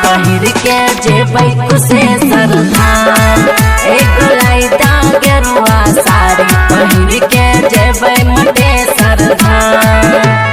पहिर के जेबै कुशेश्वर धाम। एगो लाइटा गेरुआ साड़ी पहिर के जेबै मटेश्वर धाम।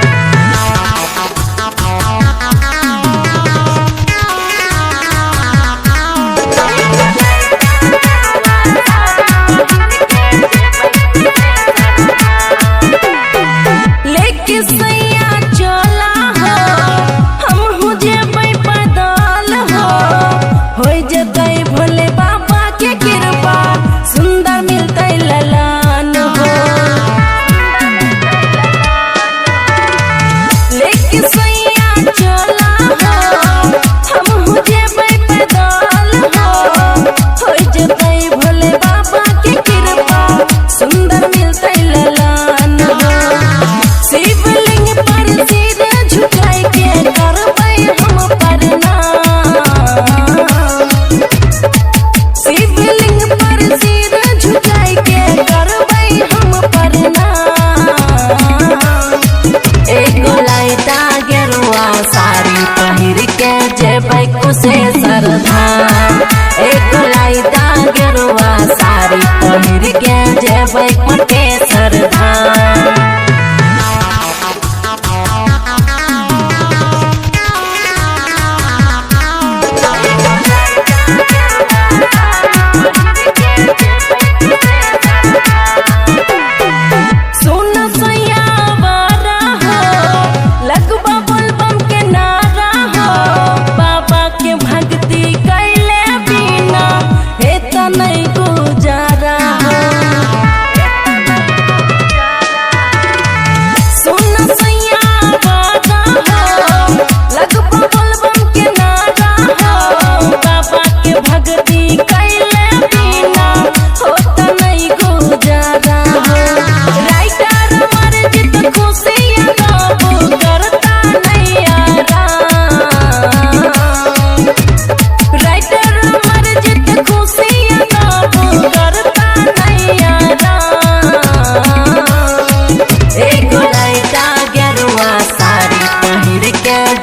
जेबै कुशेश्वर धाम। एगो लाइटा गेरुआ साड़ी पहिर के जेबै मटेश्वर धाम।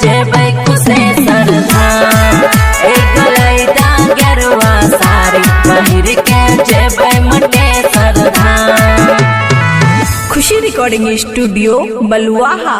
जेबै कुशेश्वर धाम। एगो लाइटा गेरुआ साड़ी पहिर के जेबै मटेश्वर धाम। खुशी रिकॉर्डिंग स्टूडियो बलुआहा।